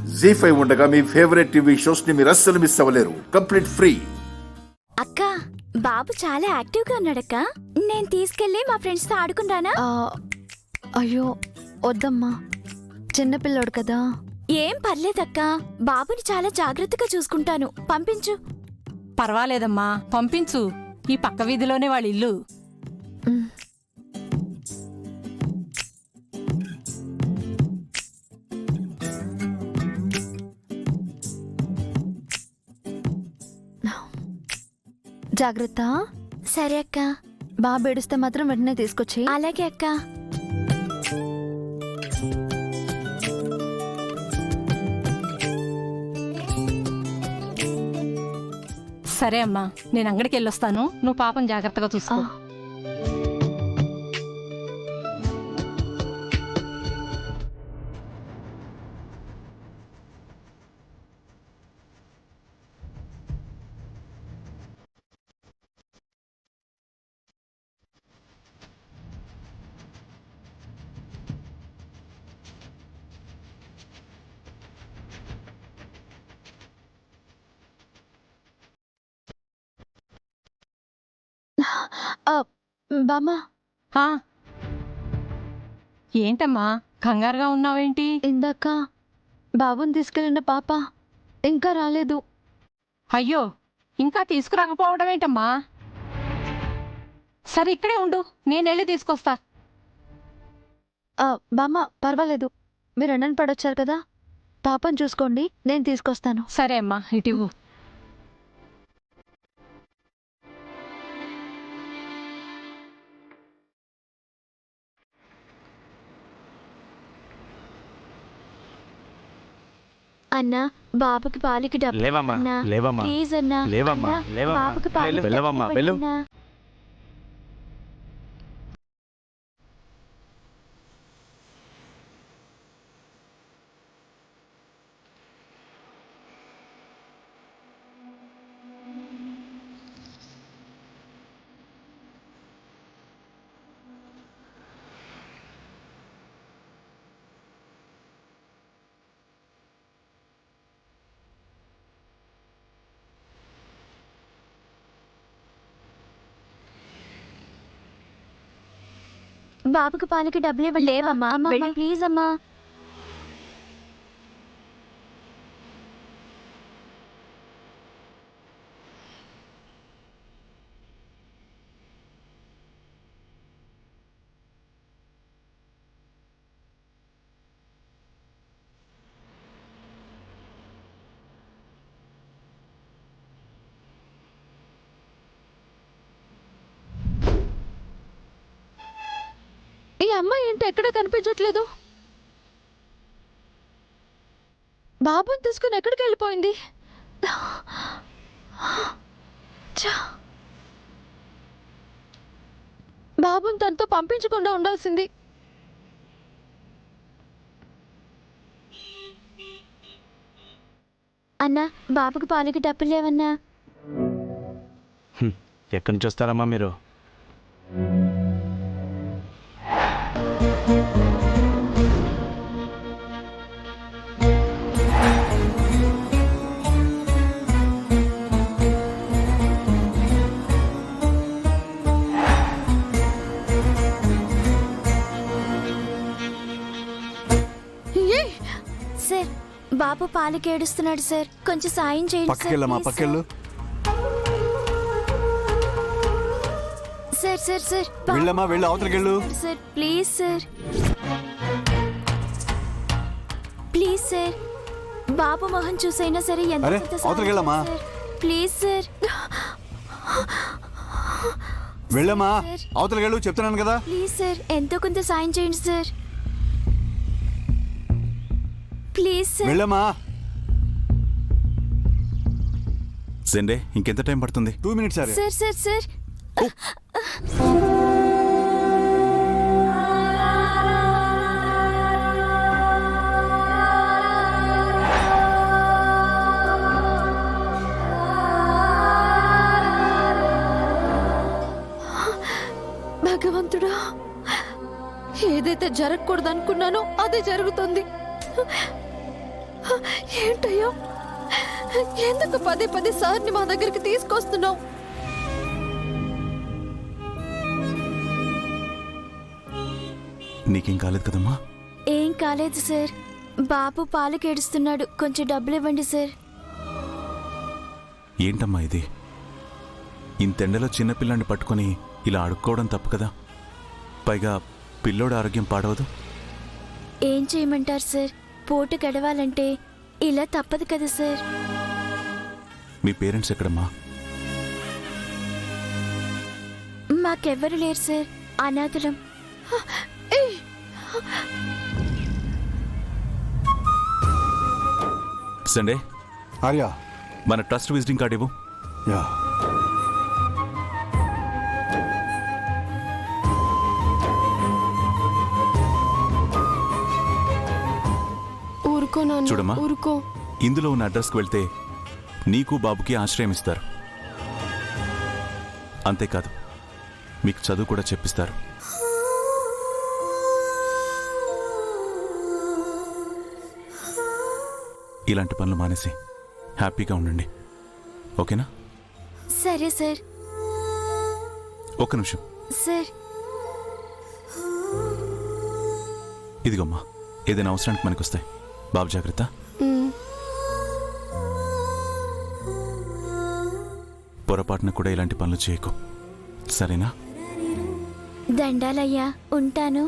జీ5 ఉండగా మీ favourite TV shows ని మీరు అస్సలు మిస్ అవ్వలేరు. Complete free. అక్క, బాబు చాలా యాక్టివ్ గా ఉన్నాడక్క. నేను తీసుకెళ్లి మా ఫ్రెండ్స్ తో ఆడుకుంటానా? అయ్యో వద్దమ్మా, చిన్నపిల్లోడు కదా. ఏం పర్లేదక్క, బాబుని చాలా జాగ్రత్తగా చూసుకుంటాను. పంపించు. పర్వాలేదమ్మా, పంపించు. ఈ పక్క వీధిలోనే వాళ్ళ ఇల్లు. జాగ్రత్త. సరే అక్క. బాబు ఏడిస్తే మాత్రం వెంటనే తీసుకొచ్చి. అలాగే అక్క. సరే అమ్మా, నేను అంగడికి వెళ్ళొస్తాను. నువ్వు పాపం జాగ్రత్తగా చూసుకో. బామ్మ, ఆ, ఏంటమ్మా కంగారుగా ఉన్నావేంటి? ఇందాక బాబుని తీసుకెళ్ళిన పాప ఇంకా రాలేదు. అయ్యో, ఇంకా తీసుకురాకపోవడం ఏంటమ్మా? సరే ఇక్కడే ఉండు, నేను వెళ్ళి తీసుకొస్తా. బామ్మ పర్వాలేదు, మీరు అన్నని పడొచ్చారు కదా, పాపను చూసుకోండి, నేను తీసుకొస్తాను. సరే అమ్మా, ఇటివ్వు. అన్నా, బాబుకి పాలకి డబ్బు. లేవమ్మా, అన్నా, లేవమ్మా, ప్లీజ్ అన్నా. లేవమ్మా, అన్నా, లేవమ్మా. బాబుకి పాలకి వెళ్ళవమ్మా, డబ్బు వెళ్ళు. అన్నా. బాబుకి పాలకి డబ్బులు ఇవ్వండి. లేవమ్మా, వెళ్ళి ప్లీజ్ అమ్మా. ఈ అమ్మాయి ఏంటి ఎక్కడ కనిపించట్లేదు? బాబుని తీసుకుని ఎక్కడికి వెళ్ళిపోయింది? బాబుని తనతో పంపించకుండా ఉండాల్సింది. అన్నా, బాబుకి పాలకి డబ్బులు లేవన్నా. ఎక్కడి నుంచి వస్తారమ్మా మీరు? సార్, బాబు పాలకి ఏడుస్తున్నాడు సార్, కొంచెం సాయం చేయండి సార్. పక్కకెళ్ళమ్మా, ప్లీజ్ పక్కకెళ్ళు. సార్. సార్ సార్ వెళ్ళమ్మా, వెళ్ళు, అవతలకెళ్ళు. Sir please sir. Please sir, బాబు మొహం చూసైనా సరే ఎంత అరే, కొంత సాయం అవతలకెళ్ళమ్మా. చేయండి సార్. Please sir. వెళ్ళమ్మా, సార్. అవతలకెళ్ళు, చెప్తున్నాను కదా. ప్లీజ్ సార్, ఎంతో కొంత సాయం చేయండి సార్. Please sir. వెళ్ళమ్మా. సండే ఇంకెంత టైం పడుతుంది? 2 minutes sir. Sir sir sir భగవంతుడా, ఏదైతే జరగకూడదు అనుకున్నానో అదే జరుగుతుంది. ఏంటయ్యో, ఎందుకు పదే పదే సార్ని మా దగ్గరికి తీసుకొస్తున్నావు? నీకేం కాలేదు కదమ్మా? ఏం కాలేదు సార్. బాబు పాలు కేడుస్తున్నాడు, కొంచెం డబ్బులు ఇవ్వండి సార్. ఏంటమ్మా ఇది? ఇంతెండలో చిన్నపిల్లాన్ని పట్టుకొని ఇలా అడుక్కోవడం తప్పు కదా. పైగా పిల్లోడి ఆరోగ్యం పాడవదు. ఏం చేయమంటారు సార్? పూట గడవాలంటే ఇలా తప్పదు కదా సార్. మీ పేరెంట్స్ ఎక్కడమ్మా? మాకెవ్వరు లేరు సార్, అనాథులం. సండే, ఆర్య. మన ట్రస్ట్ విజిటింగ్ కార్డు ఇవ్వు. యా. ఊరుకో నాన్న, చూడమ్మా, ఊరుకో. ఇందులో ఉన్న అడ్రస్కి వెళ్తే నీకు బాబుకి ఆశ్రయం ఇస్తారు. అంతేకాదు, మీకు చదువు కూడా చెప్పిస్తారు. ఇలాంటి పనులు మానేసి హ్యాపీగా ఉండండి, ఓకేనా? సరే సార్. ఒక్క నిమిషం. సార్, ఇదిగోమ్మా, ఏదైనా అవసరానికి మనకు వస్తాయి. బాబు జాగ్రత్త. ఉమ్. పొరపాటున కూడా ఇలాంటి పనులు చేయకు, సరేనా? దండాలయ్యా, ఉంటాను.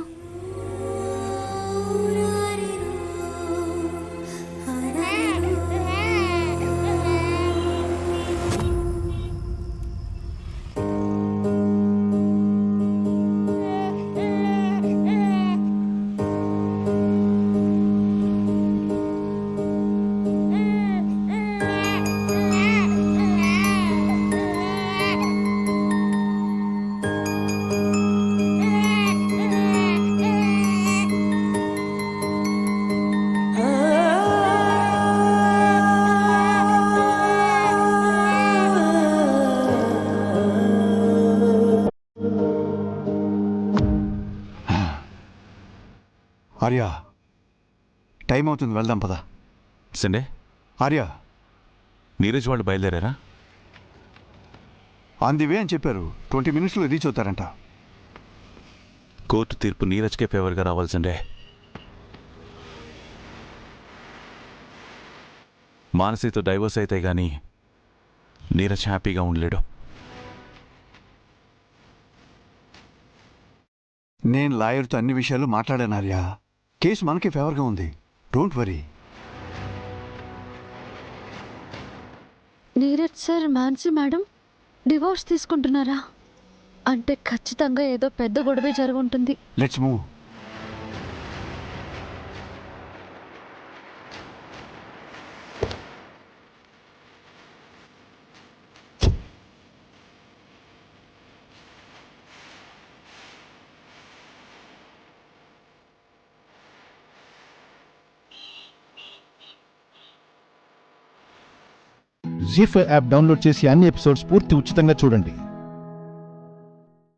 ఆర్య, టైం అవుతుంది, వెళ్దాం పద. సండే, ఆర్య, నీరజ్ వాళ్ళు బయలుదేరారా? ఆన్ ది వే అని చెప్పారు. 20 minutesలో రీచ్ అవుతారంట. కోర్టు తీర్పు నీరజ్కే ఫేవర్గా రావాల్సిందే. మానసితో డైవర్స్ అయితే గానీ నీరజ్ హ్యాపీగా ఉండలేడు. నేను లాయర్తో అన్ని విషయాలు మాట్లాడాను ఆర్య. కేసు మనకి ఫేవర్గా ఉంది, don't worry. Neeraj sir, Mansi madam divorce తీసుకుంటున్నారా? అంటే ఖచ్చితంగా ఏదో పెద్ద గొడవే జరుగుంటుంది. Let's move. Zee5 app download చేసి అన్ని ఎపిసోడ్స్ పూర్తి ఉచితంగా చూడండి.